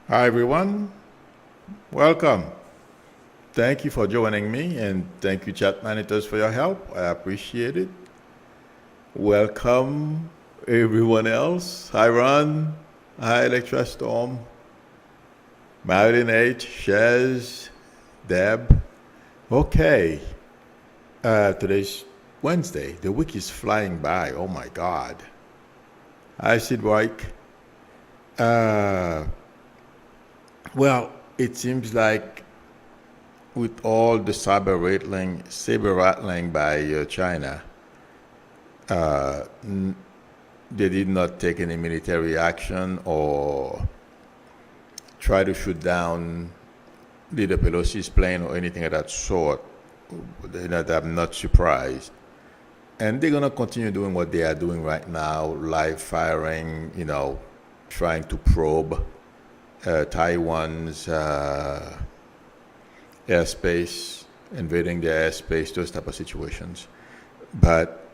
Hi, everyone. Welcome. Thank you for joining me, and thank you, chat managers, for your help. I appreciate it. Welcome, everyone else. Hi, Ron. Hi, Electra Storm. Marilyn H. Shez. Deb. Okay. Today's Wednesday. The week is flying by. Oh, my God. Hi, Sid White. Uh, well, it seems like with all the saber rattling by China, they did not take any military action or try to shoot down Leader Pelosi's plane or anything of that sort. I'm not surprised. And they're going to continue doing what they are doing right now, live firing, trying to probe Taiwan's airspace, invading their airspace, those type of situations. But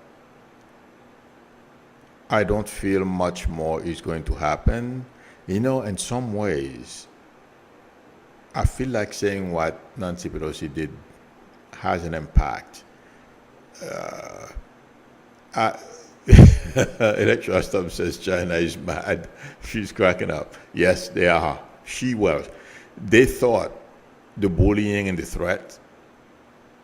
I don't feel much more is going to happen. In some ways, I feel like saying what Nancy Pelosi did has an impact. Electra Stump says China is mad. She's cracking up. Yes, they are. She was. They thought the bullying and the threat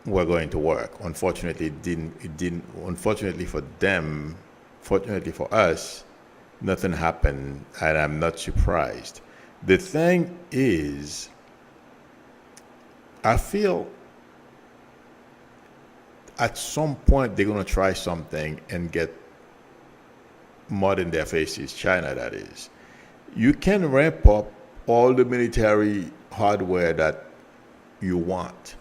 were going to work. Unfortunately, it didn't. It didn't. Unfortunately for them, fortunately for us, nothing happened, and I'm not surprised. The thing is, I feel at some point they're going to try something and get mud in their faces, China that is. You can ramp up all the military hardware that you want.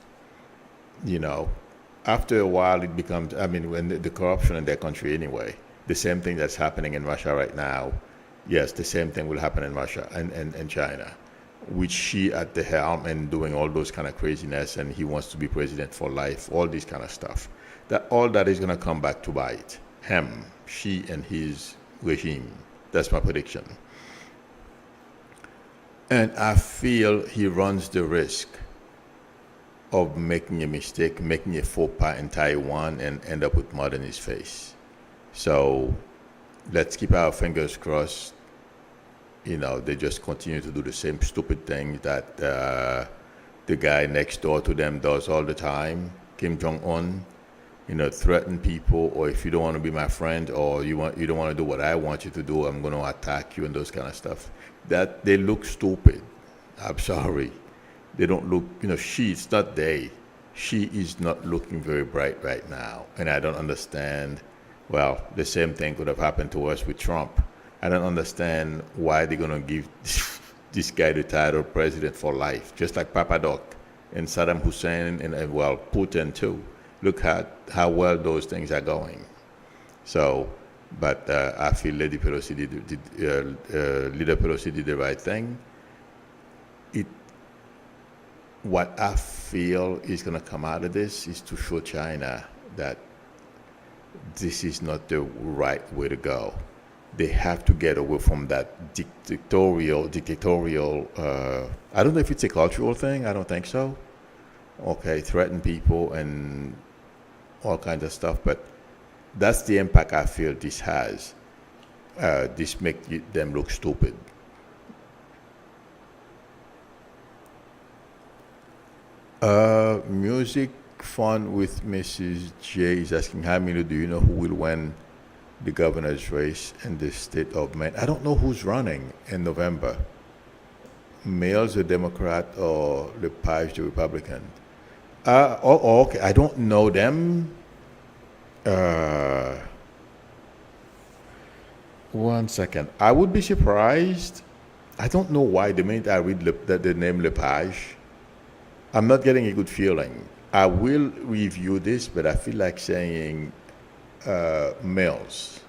After a while it becomes, when the corruption in their country anyway, the same thing that's happening in Russia right now, yes, the same thing will happen in Russia and China, with Xi at the helm and doing all those kind of craziness, and he wants to be president for life, all this kind of stuff. All that is going to come back to bite him, Xi and his regime. That's my prediction. And I feel he runs the risk of making a mistake, making a faux pas in Taiwan and end up with mud in his face. So let's keep our fingers crossed. They just continue to do the same stupid thing that the guy next door to them does all the time, Kim Jong-un. Threaten people, or if you don't want to be my friend, or you don't want to do what I want you to do, I'm going to attack you, and those kind of stuff. That they look stupid. I'm sorry. They don't look. It's not they. She is not looking very bright right now, and I don't understand. Well, the same thing could have happened to us with Trump. I don't understand why they're going to give this guy the title president for life, just like Papa Doc and Saddam Hussein and Putin too. Look at how well those things are going. So, but I feel Leader Pelosi did the right thing. What I feel is going to come out of this is to show China that this is not the right way to go. They have to get away from that dictatorial. I don't know if it's a cultural thing. I don't think so. Okay, threaten people and all kinds of stuff, but that's the impact I feel this has. This makes them look stupid. Music fun with Mrs. J is asking, hi Milo, do you know who will win the governor's race in the state of Maine? I don't know who's running in November. Mail's a Democrat or Lepage the Republican. Okay. I don't know them. One second. I would be surprised. I don't know why. The minute I read the name Lepage, I'm not getting a good feeling. I will review this, but I feel like saying males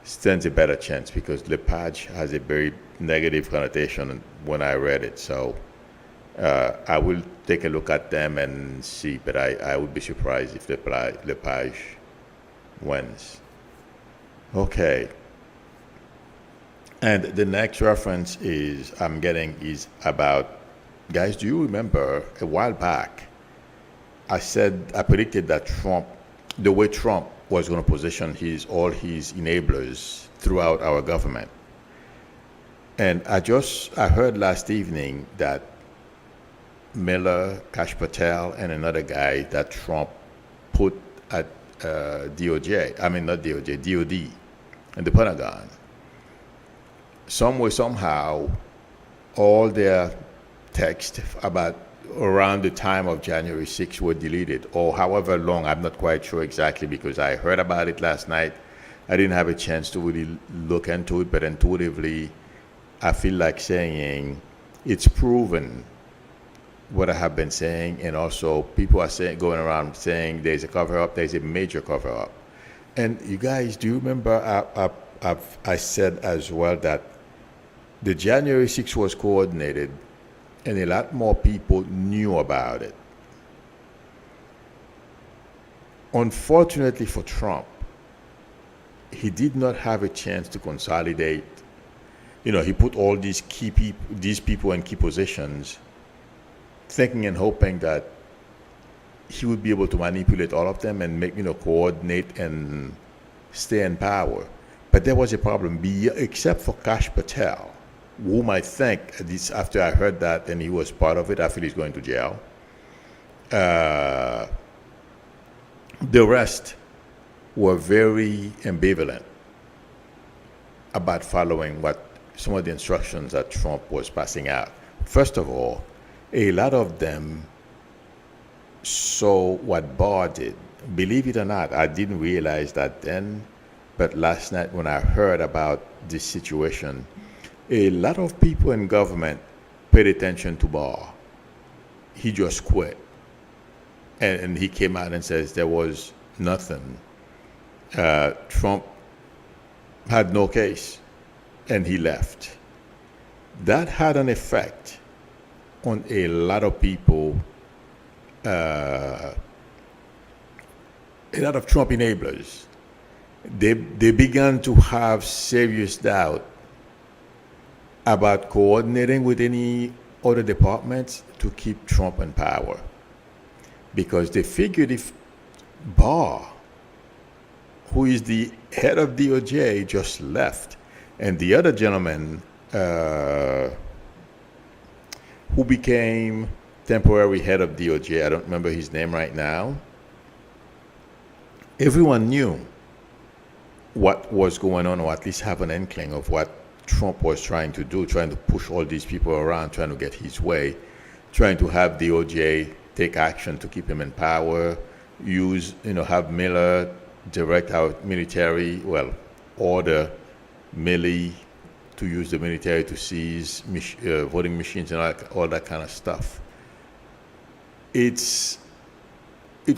stands a better chance because Lepage has a very negative connotation when I read it. So I will take a look at them and see, but I would be surprised if Lepage wins. Okay. And the next reference is I'm getting is about, guys, do you remember a while back I predicted that the way Trump was going to position all his enablers throughout our government. And I heard last evening that Miller, Kash Patel, and another guy that Trump put at DOJ, I mean not DOJ, DOD, and the Pentagon. Some way, somehow, all their text about around the time of January 6th were deleted, or however long, I'm not quite sure exactly because I heard about it last night. I didn't have a chance to really look into it, but intuitively, I feel like saying it's proven what I have been saying, and also people are going around saying there's a cover-up, there's a major cover-up. And you guys, do you remember I said as well that the January 6th was coordinated and a lot more people knew about it. Unfortunately for Trump, he did not have a chance to consolidate. He put all these people in key positions, thinking and hoping that he would be able to manipulate all of them and coordinate and stay in power. But there was a problem, except for Kash Patel, whom I think, at least after I heard that and he was part of it, I feel he's going to jail. The rest were very ambivalent about following some of the instructions that Trump was passing out. First of all, a lot of them saw what Barr did. Believe it or not, I didn't realize that then, but last night when I heard about this situation, a lot of people in government paid attention to Barr. He just quit. And he came out and says there was nothing. Trump had no case, and he left. That had an effect on a lot of people, a lot of Trump enablers. They began to have serious doubt about coordinating with any other departments to keep Trump in power, because they figured if Barr, who is the head of DOJ, just left, and the other gentleman who became temporary head of DOJ, I don't remember his name right now, everyone knew what was going on, or at least have an inkling of what Trump was trying to do, trying to push all these people around, trying to get his way, trying to have DOJ take action to keep him in power, have Miller direct our military, order Milley to use the military to seize voting machines and all that kind of stuff. It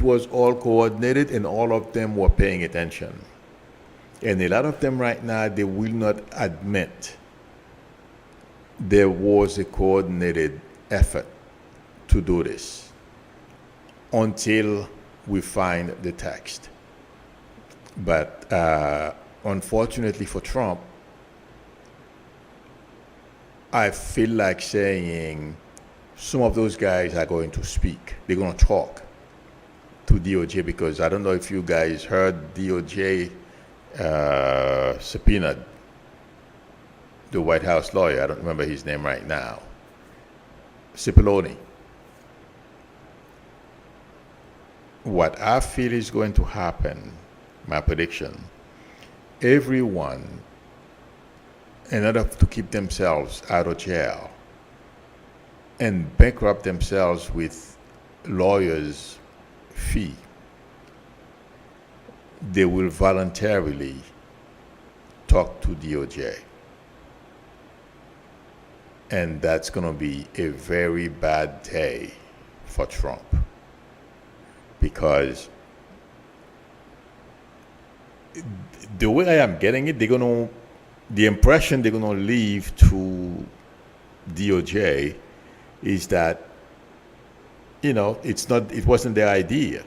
was all coordinated, and all of them were paying attention. And a lot of them right now, they will not admit there was a coordinated effort to do this until we find the text. But unfortunately for Trump, I feel like saying some of those guys are going to speak. They're going to talk to DOJ, because I don't know if you guys heard DOJ subpoenaed the White House lawyer. I don't remember his name right now. Cipollone. What I feel is going to happen, my prediction, everyone, in order to keep themselves out of jail and bankrupt themselves with lawyers' fee, they will voluntarily talk to DOJ. And that's going to be a very bad day for Trump, because the way I am getting it, the impression they're going to leave to DOJ is that, it wasn't their idea.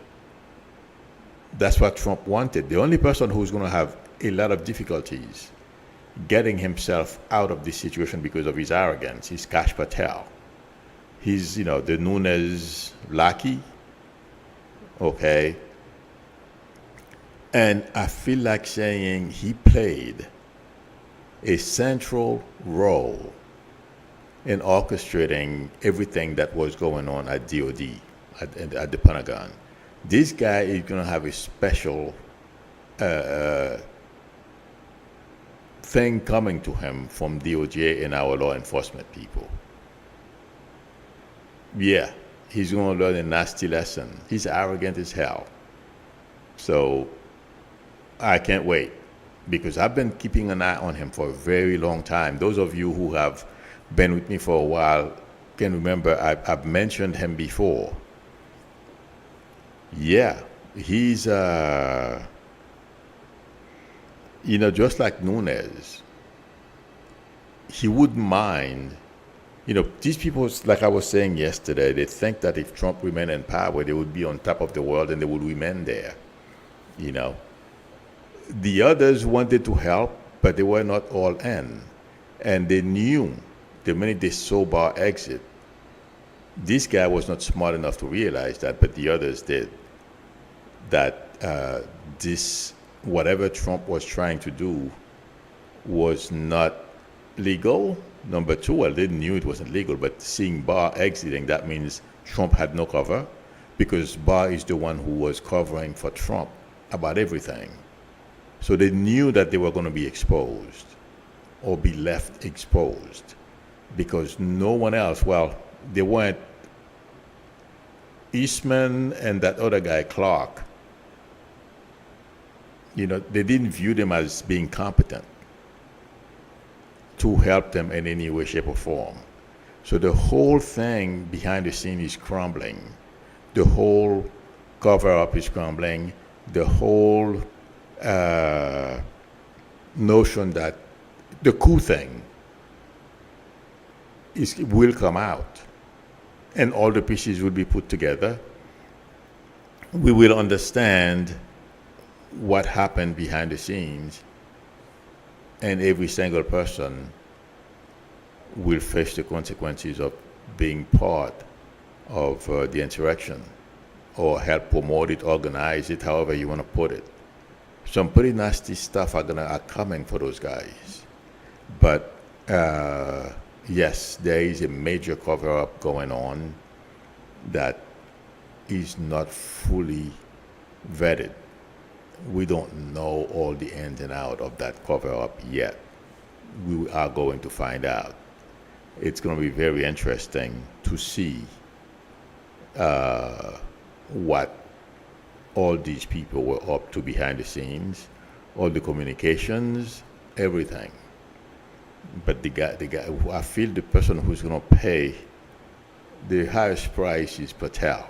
That's what Trump wanted. The only person who's going to have a lot of difficulties getting himself out of this situation because of his arrogance. He's Kash Patel. He's, the Nunes lackey, okay? And I feel like saying he played a central role in orchestrating everything that was going on at DOD, at the Pentagon. This guy is going to have a special thing coming to him from DOJ and our law enforcement people. Yeah, he's going to learn a nasty lesson. He's arrogant as hell. So I can't wait, because I've been keeping an eye on him for a very long time. Those of you who have been with me for a while can remember I've mentioned him before. Yeah, he's, just like Nunes, he wouldn't mind. These people, like I was saying yesterday, they think that if Trump remained in power, they would be on top of the world and they would remain there. The others wanted to help, but they were not all in. And they knew the minute they saw Barr exit, this guy was not smart enough to realize that, but the others did, that whatever Trump was trying to do was not legal. Number two, well, they knew it wasn't legal, but seeing Barr exiting, that means Trump had no cover, because Barr is the one who was covering for Trump about everything. So they knew that they were going to be exposed or be left exposed, because no one else, well, they weren't. Eastman and that other guy, Clark, they didn't view them as being competent to help them in any way, shape, or form. So the whole thing behind the scene is crumbling. The whole cover-up is crumbling. The whole notion that the coup thing will come out, and all the pieces will be put together. We will understand what happened behind the scenes, and every single person will face the consequences of being part of the insurrection, or help promote it, organize it, however you want to put it. Some pretty nasty stuff are coming for those guys. But yes, there is a major cover-up going on that is not fully vetted. We don't know all the ins and outs of that cover-up yet. We are going to find out. It's going to be very interesting to see what all these people were up to behind the scenes, all the communications, everything. But the guy, I feel the person who's going to pay the highest price is Patel.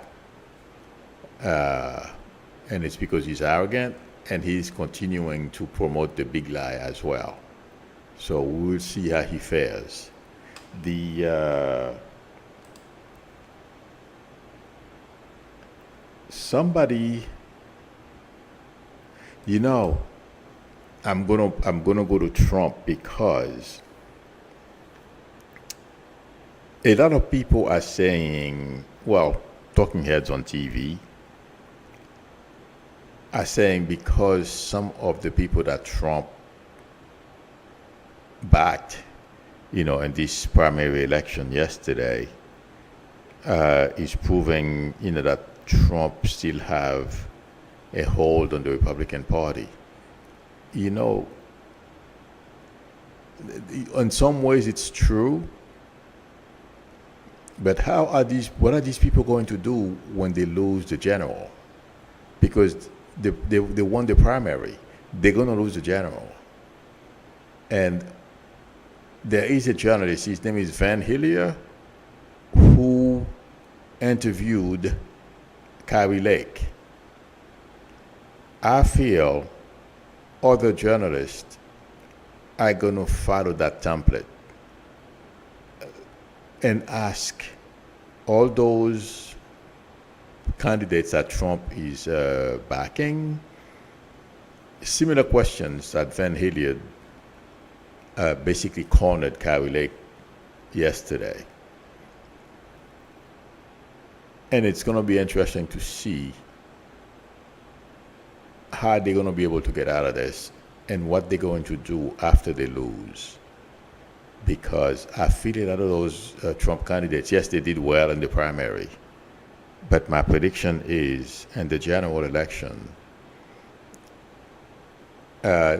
And it's because he's arrogant, and he's continuing to promote the big lie as well. So we'll see how he fares. Somebody, I'm gonna go to Trump, because a lot of people are saying, well, talking heads on TV are saying, because some of the people that Trump backed, in this primary election yesterday, is proving, that Trump still have a hold on the Republican Party. In some ways it's true, but what are these people going to do when they lose the general? Because they won the primary. They're going to lose the general. And there is a journalist, his name is Van Hillier, who interviewed Kari Lake. I feel other journalists are going to follow that template and ask all those candidates that Trump is backing similar questions that Van Hillier basically cornered Kari Lake yesterday. And it's going to be interesting to see how they're going to be able to get out of this and what they're going to do after they lose. Because I feel a lot of those Trump candidates, yes, they did well in the primary, but my prediction is in the general election,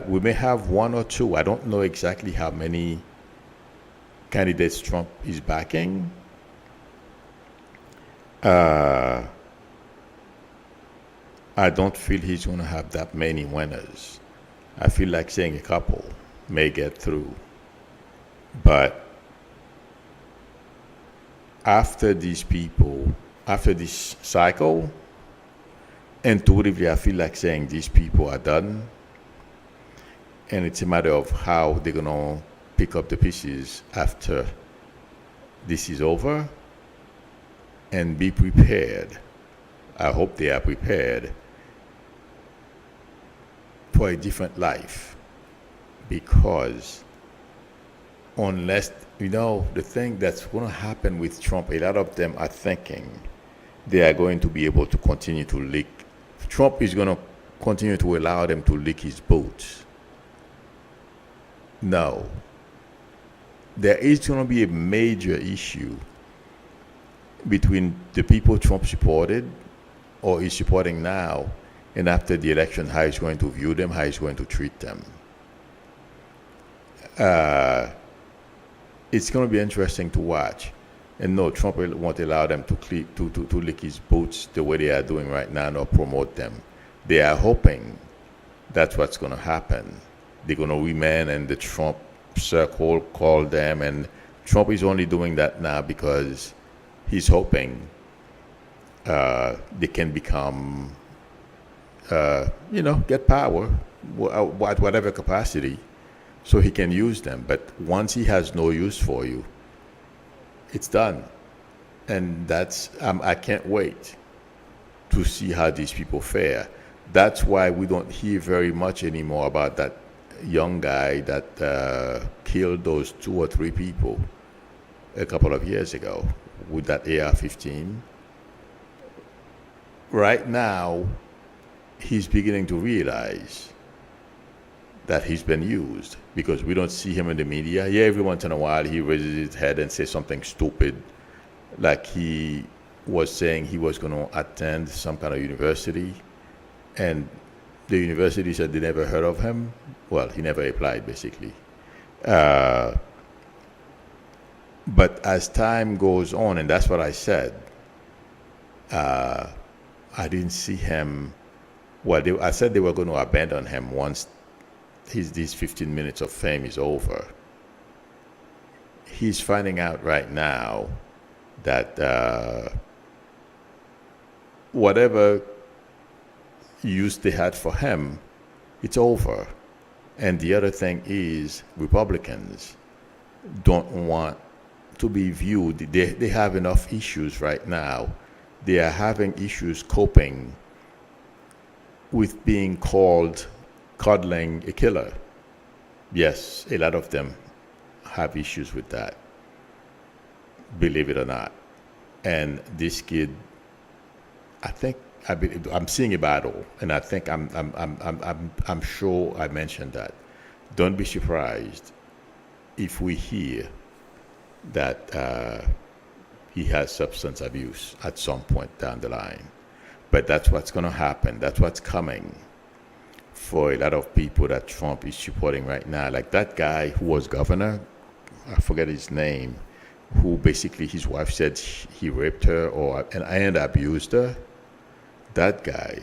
we may have one or two. I don't know exactly how many candidates Trump is backing. I don't feel he's going to have that many winners. I feel like saying a couple may get through. But after these people, after this cycle, intuitively I feel like saying these people are done. And it's a matter of how they're going to pick up the pieces after this is over and be prepared. I hope they are prepared for a different life, because unless, the thing that's going to happen with Trump, a lot of them are thinking they are going to be able to continue to leak. Trump is going to continue to allow them to leak his boots. No. There is going to be a major issue between the people Trump supported or is supporting now, and after the election, how he's going to view them, how he's going to treat them. It's going to be interesting to watch. And no, Trump won't allow them to lick his boots the way they are doing right now, nor promote them. They are hoping that's what's going to happen. They're going to remain in the Trump circle, call them, and Trump is only doing that now because he's hoping they can become, get power at whatever capacity, so he can use them. But once he has no use for you, it's done. And that's, I can't wait to see how these people fare. That's why we don't hear very much anymore about that young guy that killed those 2 or 3 people a couple of years ago with that AR-15. Right now, he's beginning to realize that he's been used, because we don't see him in the media. Yeah, every once in a while he raises his head and says something stupid, like he was saying he was going to attend some kind of university, and the university said they never heard of him. Well, he never applied, basically. But as time goes on, and that's what I said, I didn't see him. Well, I said they were going to abandon him once these 15 minutes of fame is over. He's finding out right now that whatever use they had for him, it's over. And the other thing is, Republicans don't want to be viewed. They have enough issues right now. They are having issues coping with being called coddling a killer. Yes, a lot of them have issues with that, believe it or not. And this kid, I'm seeing a battle, and I think I'm sure I mentioned that. Don't be surprised if we hear that he has substance abuse at some point down the line. But that's what's going to happen. That's what's coming for a lot of people that Trump is supporting right now. Like that guy who was governor, I forget his name, who basically his wife said he raped her and abused her. That guy,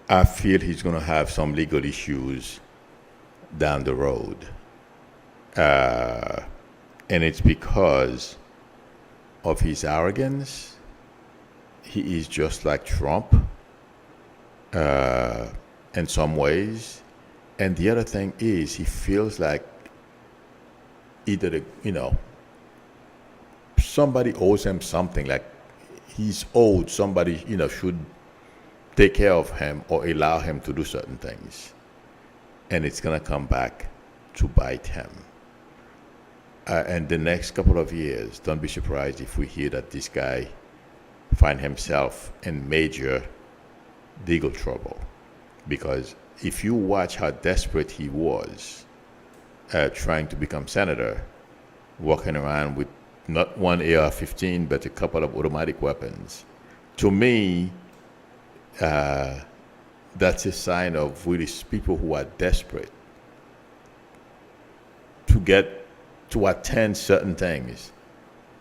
I feel he's going to have some legal issues down the road. And it's because of his arrogance. He is just like Trump in some ways. And the other thing is, he feels like either, somebody owes him something, like he's owed somebody, should take care of him or allow him to do certain things. and it's going to come back to bite him. And the next couple of years, don't be surprised if we hear that this guy find himself in major legal trouble. Because if you watch how desperate he was trying to become senator, walking around with not one AR-15, but a couple of automatic weapons, to me, that's a sign of really people who are desperate to attend certain things.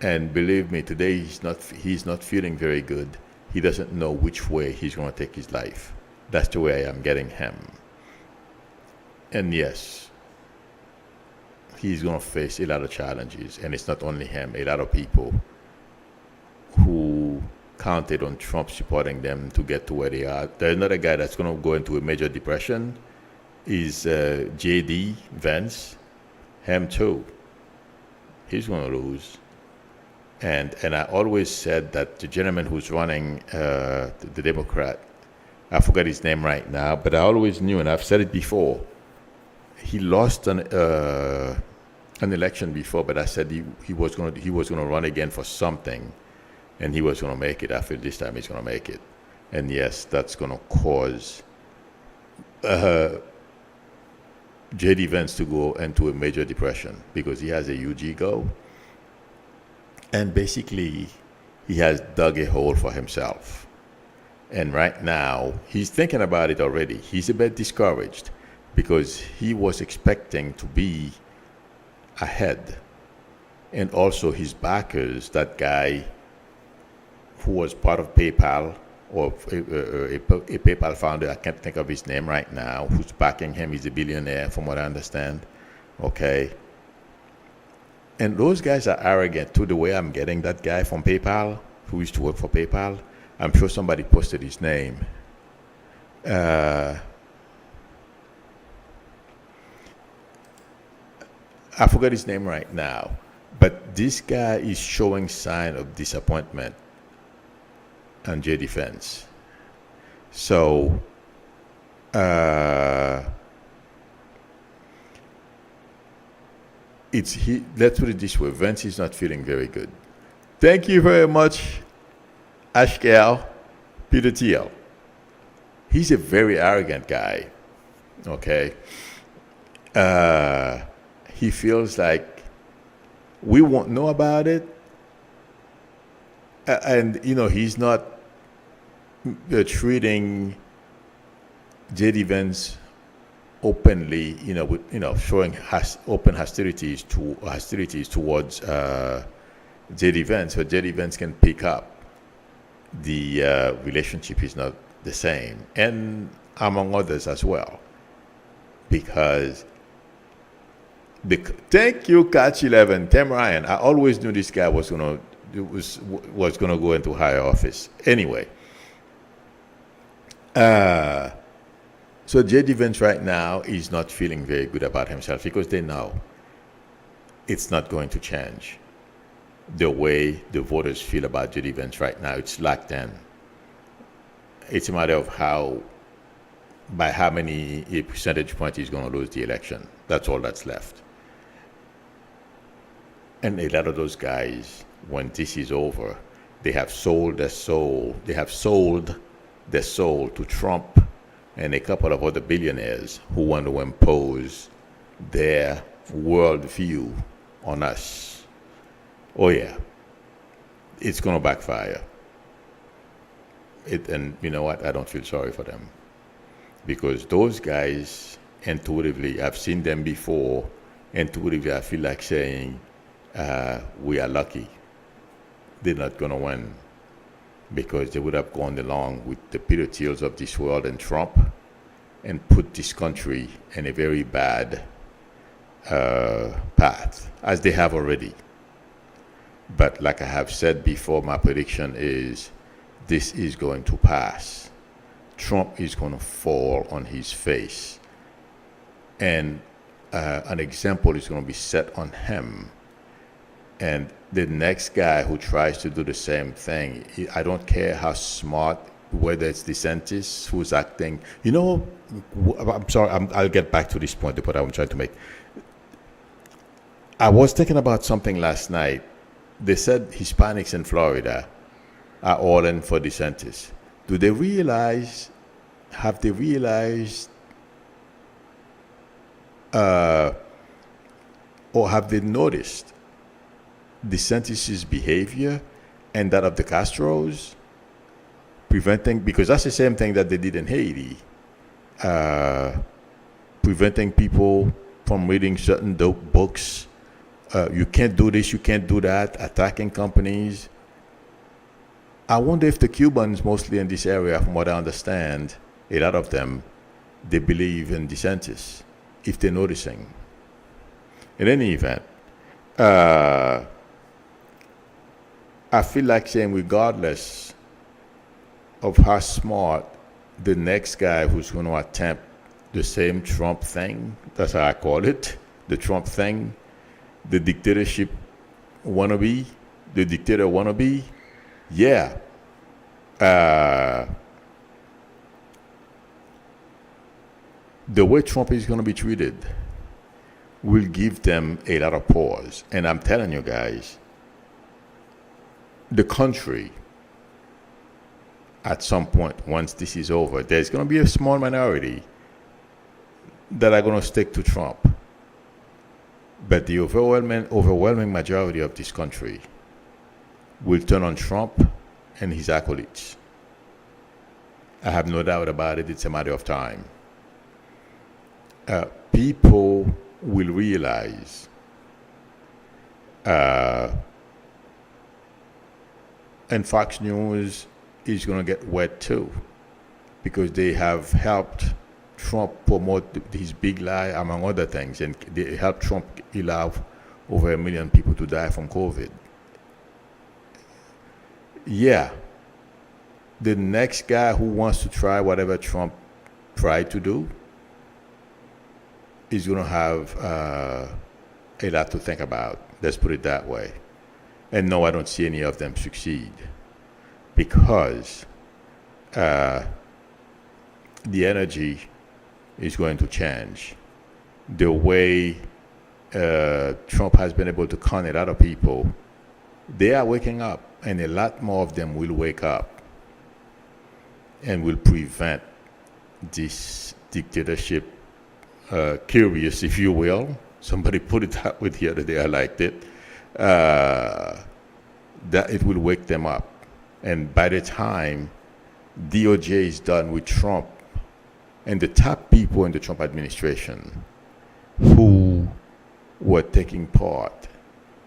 And believe me, today he's not feeling very good. He doesn't know which way he's going to take his life. That's the way I am getting him. And yes, he's going to face a lot of challenges. And it's not only him, a lot of people who counted on Trump supporting them to get to where they are. There's another guy that's going to go into a major depression is J.D. Vance. Him too. He's going to lose. And I always said that the gentleman who's running the Democrat, I forget his name right now, but I always knew, and I've said it before, he lost an election before, but I said he was going to run again for something, and he was going to make it. I feel this time he's going to make it. And yes, that's going to cause J.D. Vance to go into a major depression because he has a huge ego. And basically, he has dug a hole for himself. And right now, he's thinking about it already. He's a bit discouraged because he was expecting to be ahead. And also his backers, that guy who was part of PayPal, or a PayPal founder, I can't think of his name right now, who's backing him. He's a billionaire, from what I understand. Okay. And those guys are arrogant too, the way I'm getting that guy from PayPal, who used to work for PayPal. I'm sure somebody posted his name. I forgot his name right now. But this guy is showing sign of disappointment on J.D. Vance. So, let's put it this way, Vance is not feeling very good. Thank you very much, Ashkel Peter Thiel. He's a very arrogant guy, okay? He feels like we won't know about it. And, he's not treating J.D. Vance openly, with, showing open hostilities towards J.D. Vance, so J.D. Vance can pick up the relationship is not the same, and among others as well, because thank you, Catch 11, Tim Ryan. I always knew this guy was gonna go into higher office. Anyway, so J.D. Vance right now is not feeling very good about himself because they know it's not going to change. The way the voters feel about J.D. Vance right now, it's locked in. It's a matter of by how many percentage points he's going to lose the election. That's all that's left. And a lot of those guys, when this is over, they have sold their soul. They have sold their soul to Trump and a couple of other billionaires who want to impose their worldview on us. Oh yeah, it's going to backfire. And you know what? I don't feel sorry for them. Because those guys, intuitively, I've seen them before, intuitively I feel like saying, we are lucky. They're not going to win. Because they would have gone along with the Peter Thiels of this world and Trump and put this country in a very bad path, as they have already. But like I have said before, my prediction is this is going to pass. Trump is going to fall on his face. And an example is going to be set on him. And the next guy who tries to do the same thing, I don't care how smart whether it's DeSantis who's acting. I'm sorry, I'll get back to this point, the point I'm trying to make. I was thinking about something last night. They said Hispanics in Florida are all in for DeSantis. Have they realized, or have they noticed DeSantis' behavior and that of the Castros, because that's the same thing that they did in Haiti, preventing people from reading certain dope books. You can't do this, you can't do that, attacking companies. I wonder if the Cubans, mostly in this area, from what I understand, a lot of them, they believe in DeSantis, if they're noticing. In any event, I feel like saying, regardless of how smart the next guy who's going to attempt the same Trump thing, that's how I call it, the Trump thing, the dictatorship wannabe, the dictator wannabe, yeah. The way Trump is going to be treated will give them a lot of pause. And I'm telling you guys, the country, at some point, once this is over, there's going to be a small minority that are going to stick to Trump. But the overwhelming majority of this country will turn on Trump and his acolytes. I have no doubt about it. It's a matter of time. People will realize, and Fox News is going to get wet too, because they have helped Trump promote his big lie, among other things, and they helped Trump allow over 1 million people to die from COVID. Yeah, the next guy who wants to try whatever Trump tried to do is going to have a lot to think about. Let's put it that way. And no, I don't see any of them succeed, because the energy is going to change. The way Trump has been able to con a lot of people, they are waking up, and a lot more of them will wake up and will prevent this dictatorship, curious, if you will. Somebody put it that way the other day, I liked it. That it will wake them up. And by the time DOJ is done with Trump, and the top people in the Trump administration who were taking part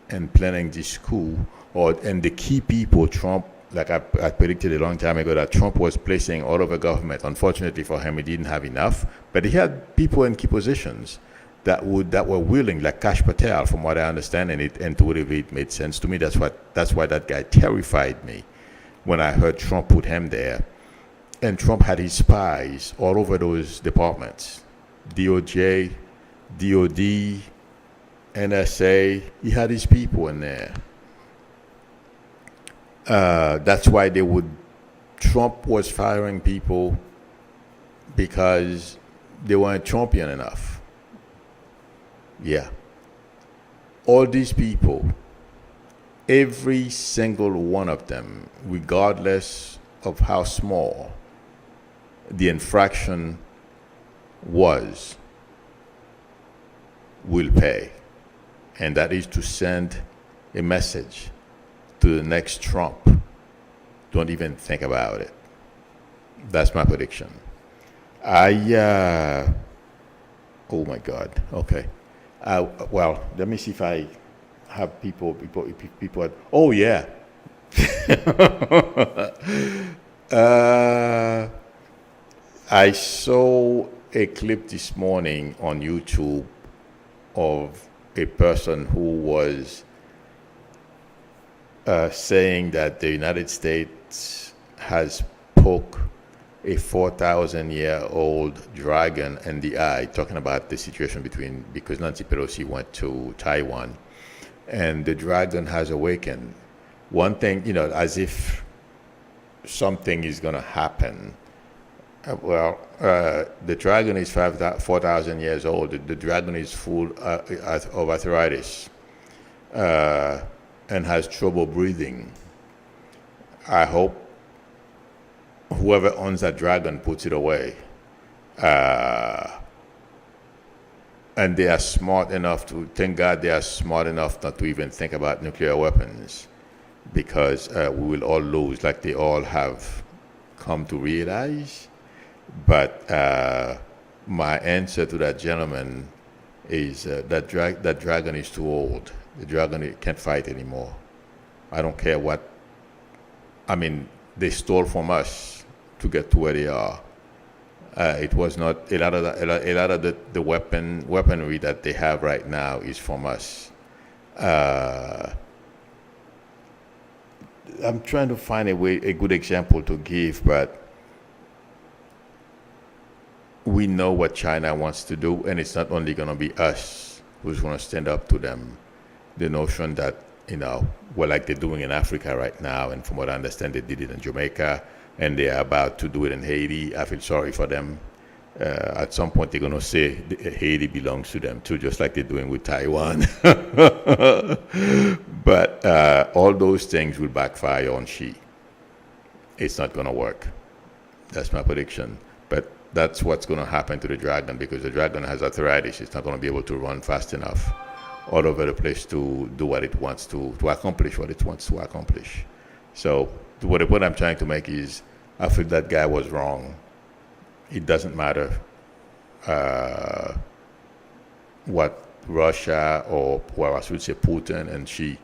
in planning this coup, and the key people Trump, like I predicted a long time ago, that Trump was placing all over government. Unfortunately for him, he didn't have enough, but he had people in key positions that were willing, like Kash Patel, from what I understand, and intuitively it made sense to me. That's why that guy terrified me when I heard Trump put him there. And Trump had his spies all over those departments, DOJ, DOD, NSA. He had his people in there. That's why Trump was firing people, because they weren't Trumpian enough. Yeah. All these people, every single one of them, regardless of how small the infraction was, will pay. And that is to send a message to the next Trump. Don't even think about it. That's my prediction. Oh my God. Okay. Well, let me see if I have people. Oh yeah. I saw a clip this morning on YouTube of a person who was saying that the United States has poked a 4,000-year-old dragon in the eye, talking about the situation because Nancy Pelosi went to Taiwan, and the dragon has awakened. One thing, as if something is going to happen. The dragon is 4,000 years old. The dragon is full of arthritis and has trouble breathing. I hope whoever owns that dragon puts it away. And they are smart enough to, thank God they are smart enough not to even think about nuclear weapons, because we will all lose, like they all have come to realize. But my answer to that gentleman is that dragon is too old. The dragon can't fight anymore. I don't care what. I mean, they stole from us to get to where they are. It was not a lot of the weaponry that they have right now is from us. I'm trying to find a good example to give, but we know what China wants to do, and it's not only going to be us who's going to stand up to them. The notion that, like they're doing in Africa right now, and from what I understand, they did it in Jamaica, and they are about to do it in Haiti. I feel sorry for them. At some point, they're going to say Haiti belongs to them too, just like they're doing with Taiwan. But all those things will backfire on Xi. It's not going to work. That's my prediction. But that's what's going to happen to the dragon, because the dragon has arthritis. It's not going to be able to run fast enough all over the place to do what it wants to accomplish what it wants to accomplish. So the point I'm trying to make is, I feel that guy was wrong. It doesn't matter what Russia or, well, I should say Putin and Xi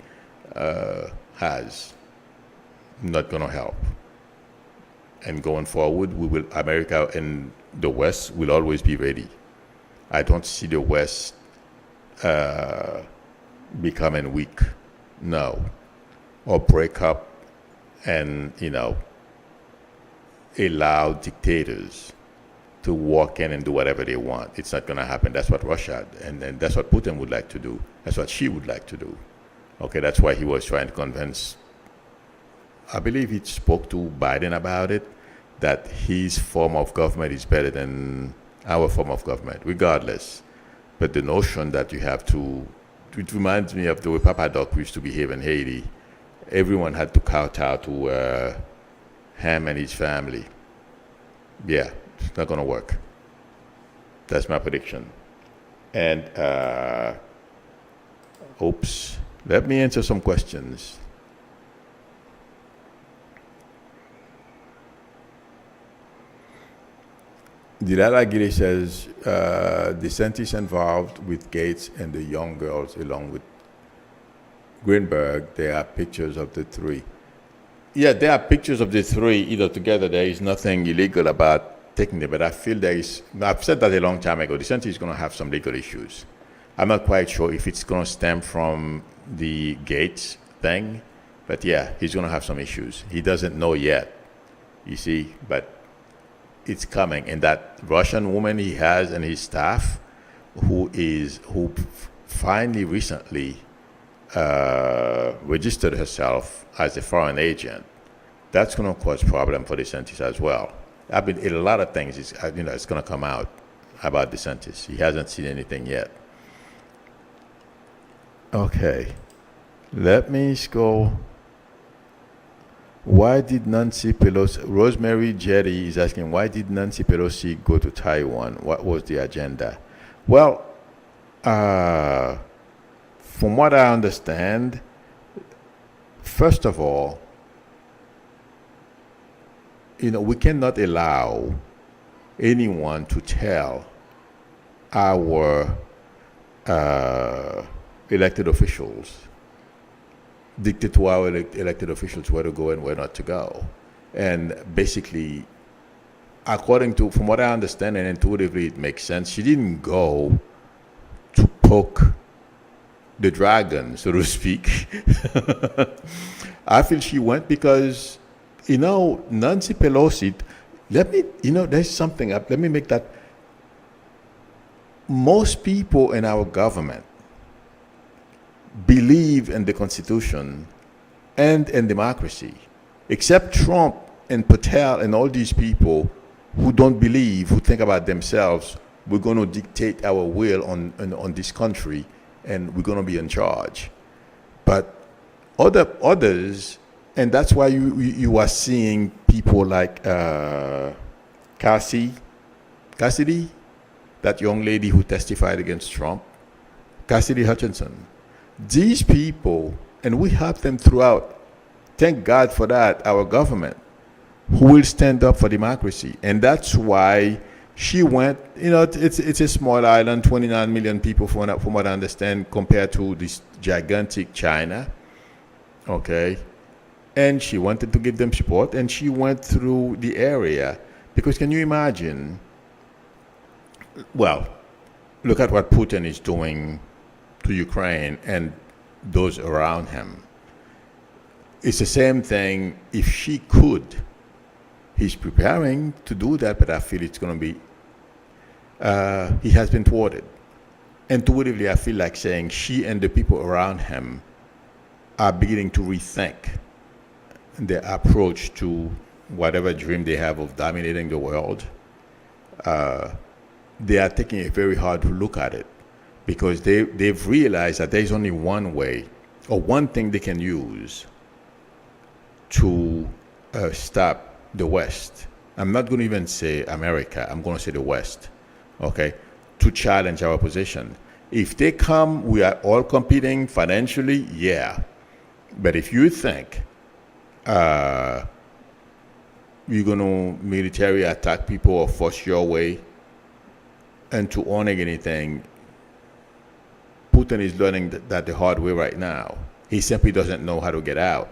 has. Not going to help. And going forward, America and the West will always be ready. I don't see the West becoming weak, no, or break up and allow dictators to walk in and do whatever they want. It's not going to happen. That's what Russia and that's what Putin would like to do. That's what Xi would like to do. Okay, that's why he was trying to convince. I believe he spoke to Biden about it, that his form of government is better than our form of government, regardless. But the notion that you have to, it reminds me of the way Papa Doc used to behave in Haiti. Everyone had to kowtow to him and his family. Yeah, it's not going to work. That's my prediction. And, let me answer some questions. Dilala Giri says, DeSantis involved with Gates and the young girls along with Greenberg. There are pictures of the three. Yeah, there are pictures of the three either together. There is nothing illegal about taking them, but I feel I've said that a long time ago, DeSantis is going to have some legal issues. I'm not quite sure if it's going to stem from the Gates thing, but yeah, he's going to have some issues. He doesn't know yet, you see, but it's coming. And that Russian woman he has in his staff, who finally recently registered herself as a foreign agent, that's going to cause problem for DeSantis as well. I mean, a lot of things it's going to come out about DeSantis. He hasn't seen anything yet. Okay, let me go. Why did Nancy Pelosi, Rosemary Jetty is asking, why did Nancy Pelosi go to Taiwan? What was the agenda? Well, from what I understand, first of all, we cannot allow anyone to tell our elected officials, dictate to our elected officials where to go and where not to go. And basically, from what I understand, and intuitively it makes sense, she didn't go to poke the dragon, so to speak. I feel she went because, Nancy Pelosi, there's something up. Let me make that. Most people in our government believe in the Constitution and in democracy, except Trump and Patel and all these people who don't believe, who think about themselves, we're going to dictate our will on this country, and we're going to be in charge. But others, and that's why you are seeing people like Cassidy, that young lady who testified against Trump, Cassidy Hutchinson. These people, and we have them throughout. Thank God for that, our government, who will stand up for democracy. And that's why she went, it's a small island, 29 million people from what I understand, compared to this gigantic China, okay? And she wanted to give them support, and she went through the area. Because can you imagine, well, look at what Putin is doing to Ukraine and those around him. It's the same thing if she could. He's preparing to do that, but I feel it's going to be, he has been thwarted. Intuitively, I feel like saying she and the people around him are beginning to rethink their approach to whatever dream they have of dominating the world. They are taking a very hard look at it, because they've realized that there's only one way, or one thing they can use to stop the West. I'm not going to even say America, I'm going to say the West, okay, to challenge our position. If they come, we are all competing financially, yeah. But if you think you're going to military attack people or force your way into owning anything, Putin is learning that the hard way right now. He simply doesn't know how to get out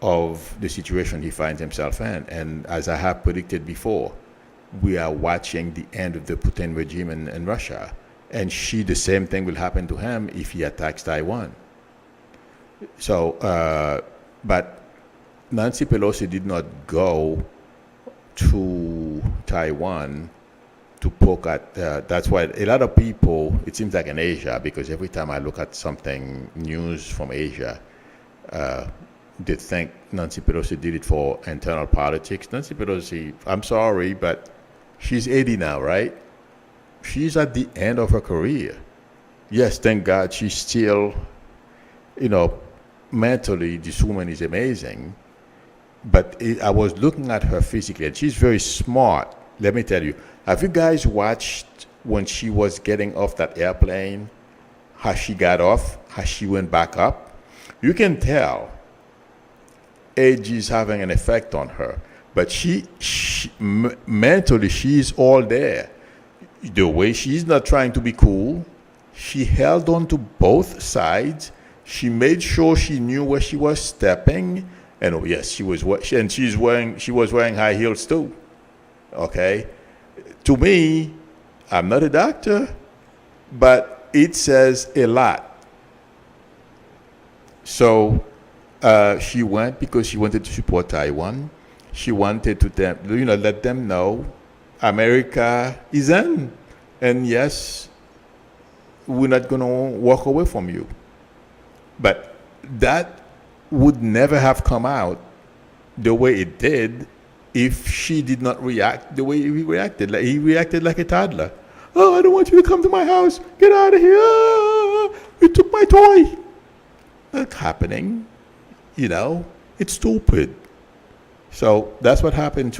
of the situation he finds himself in. And as I have predicted before, we are watching the end of the Putin regime in Russia. And the same thing will happen to him if he attacks Taiwan. So, but Nancy Pelosi did not go to Taiwan to poke at, that's why a lot of people, it seems like in Asia, because every time I look at something, news from Asia, they think Nancy Pelosi did it for internal politics. Nancy Pelosi, I'm sorry, but she's 80 now, right? She's at the end of her career. Yes, thank God she's still, mentally, this woman is amazing. But I was looking at her physically, and she's very smart. Let me tell you, have you guys watched when she was getting off that airplane, how she got off, how she went back up? You can tell age is having an effect on her, but mentally, she's all there. The way she's not trying to be cool, she held on to both sides. She made sure she knew where she was stepping, and oh yes, she was wearing high heels too. Okay, to me, I'm not a doctor, but it says a lot. So she went because she wanted to support Taiwan. She wanted to let them know America is in, and yes, we're not going to walk away from you. But that would never have come out the way it did if she did not react the way he reacted. Like, he reacted like a toddler. Oh, I don't want you to come to my house. Get out of here. You took my toy. That's happening. It's stupid. So that's what happened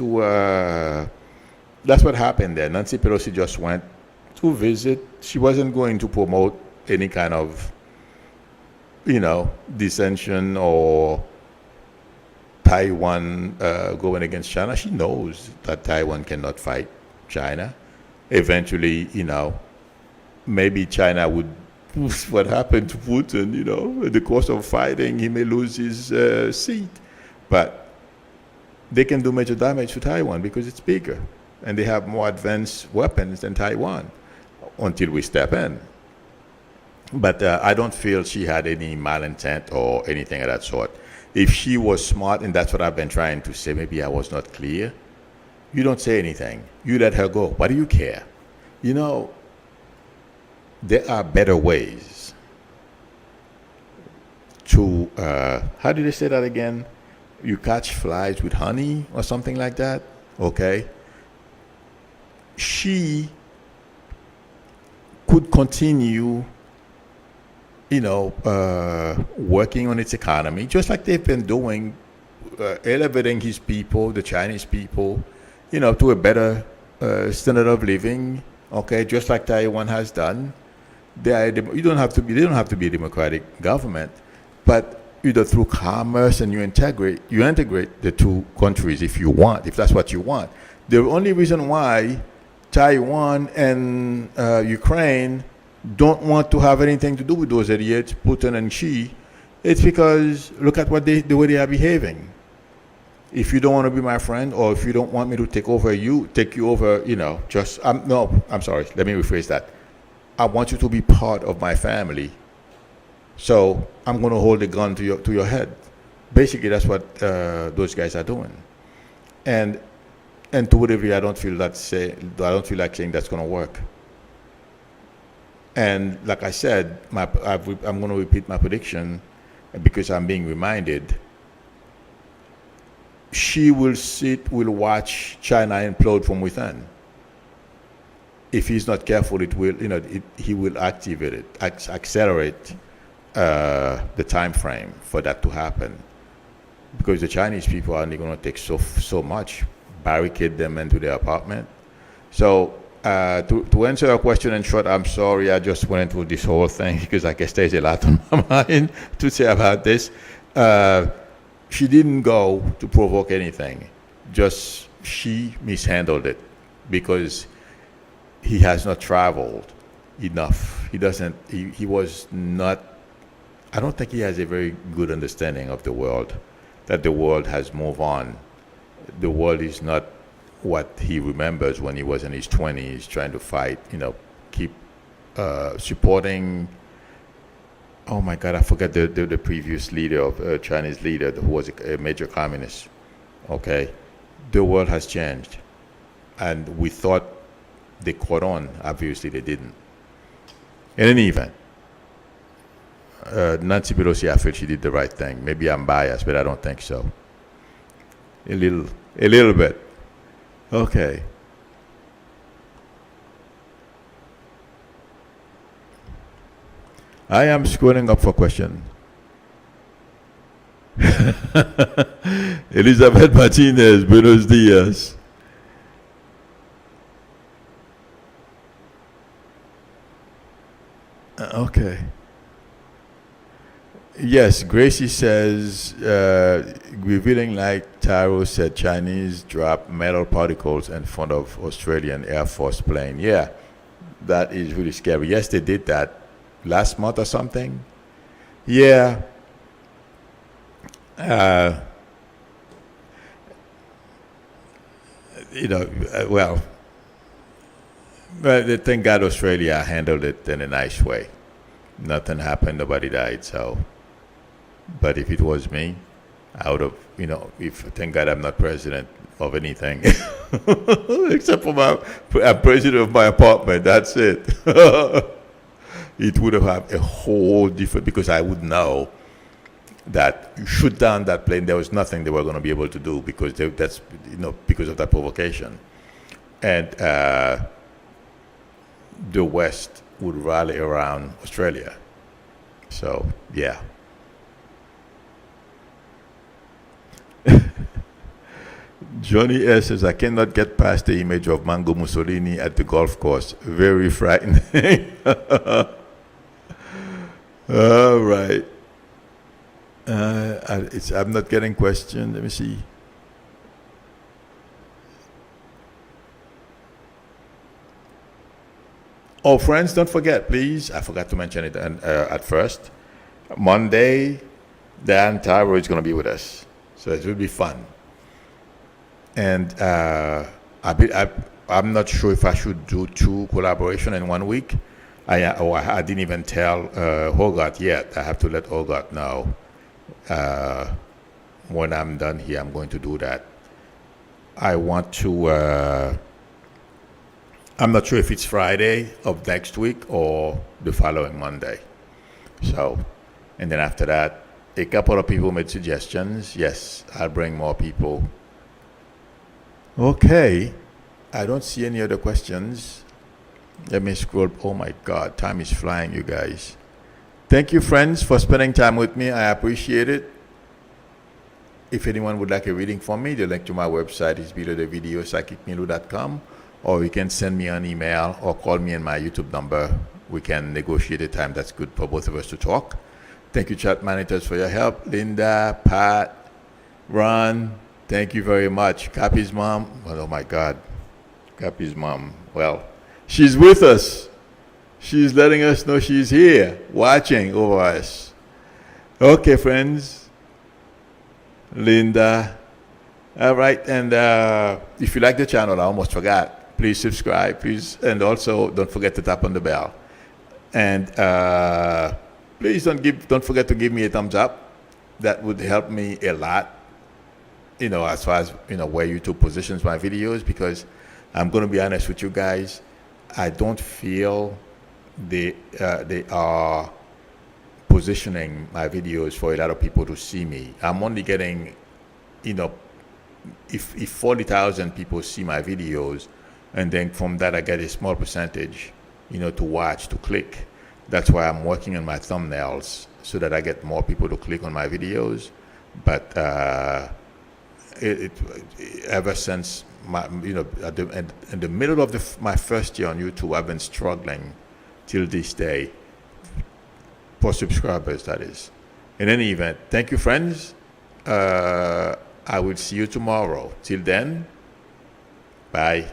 that's what happened there. Nancy Pelosi just went to visit. She wasn't going to promote any kind of, dissension or Taiwan going against China. She knows that Taiwan cannot fight China. Eventually, maybe China would, what happened to Putin, in the course of fighting, he may lose his seat. But they can do major damage to Taiwan because it's bigger. And they have more advanced weapons than Taiwan until we step in. But I don't feel she had any malintent or anything of that sort. If she was smart, and that's what I've been trying to say, maybe I was not clear, you don't say anything. You let her go. Why do you care? There are better ways to, how did they say that again? you catch flies with honey or something like that, okay, she could continue, working on its economy, just like they've been doing, elevating his people, the Chinese people, to a better standard of living. Okay, just like Taiwan has done. You don't have to be. They don't have to be a democratic government, but either through commerce and you integrate the two countries if you want, if that's what you want. The only reason why Taiwan and Ukraine don't want to have anything to do with those idiots, Putin and Xi, it's because look at the way they are behaving. If you don't want to be my friend, or if you don't want me to take you over, I'm sorry, let me rephrase that. I want you to be part of my family. So I'm going to hold a gun to your head. Basically, that's what those guys are doing. And to a degree, I don't feel like saying that's going to work. And like I said, I'm going to repeat my prediction because I'm being reminded. She will watch China implode from within. If he's not careful, he will accelerate the time frame for that to happen. Because the Chinese people are only going to take so much, barricade them into their apartment. So to answer your question in short, I'm sorry I just went into this whole thing because I guess there's a lot on my mind to say about this. She didn't go to provoke anything. Just she mishandled it because he has not traveled enough. He was not, I don't think he has a very good understanding of the world, that the world has moved on. The world is not what he remembers when he was in his 20s trying to fight, keep supporting. Oh my God, I forget the previous leader of Chinese leader who was a major communist. Okay, the world has changed, and we thought they caught on. Obviously, they didn't. In any event, Nancy Pelosi, I feel she did the right thing. Maybe I'm biased, but I don't think so. A little bit. Okay. I am scrolling up for question. Elizabeth Martinez, buenos dias. Okay. Yes, Gracie says, revealing like Taro said Chinese drop metal particles in front of Australian Air Force plane. Yeah, that is really scary. Yes, they did that last month or something. Yeah. Well, thank God Australia handled it in a nice way. Nothing happened, nobody died, so. But if it was me, I would have, thank God I'm not president of anything. Except for I'm president of my apartment, that's it. It would have had a whole different, because I would know that you shoot down that plane, there was nothing they were going to be able to do because because of that provocation. And the West would rally around Australia. So, yeah. Johnny S. says, I cannot get past the image of Mango Mussolini at the golf course. Very frightening. All right. I'm not getting questioned. Let me see. Oh, friends, don't forget, please. I forgot to mention it at first. Monday, Dan Tyro is going to be with us. So it will be fun. And I'm not sure if I should do 2 collaborations in 1 week. I didn't even tell Hogarth yet. I have to let Hogarth know. When I'm done here, I'm going to do that. I want to, I'm not sure if it's Friday of next week or the following Monday. So, and then after that, A couple of people made suggestions. Yes, I'll bring more people. Okay. I don't see any other questions. Let me scroll. Oh my God, time is flying, you guys. Thank you, friends, for spending time with me. I appreciate it. If anyone would like a reading from me, the link to my website is below the video, psychicmilu.com, or you can send me an email or call me on my YouTube number. We can negotiate a time that's good for both of us to talk. Thank you, chat managers, for your help. Linda, Pat, Ron, thank you very much. Cappy's mom, oh my God, Cappy's mom. Well, she's with us. She's letting us know she's here, watching over us. Okay, friends. Linda. All right, and if you like the channel, I almost forgot, please subscribe, please, and also don't forget to tap on the bell. And please don't forget to give me a thumbs up. That would help me a lot, as far as where YouTube positions my videos, because I'm going to be honest with you guys, I don't feel they are positioning my videos for a lot of people to see me. I'm only getting, if 40,000 people see my videos, and then from that I get a small percentage, to watch, to click. That's why I'm working on my thumbnails so that I get more people to click on my videos. But ever since in the middle of my first year on YouTube, I've been struggling till this day for subscribers, that is. In any event, thank you, friends. I will see you tomorrow. Till then, bye.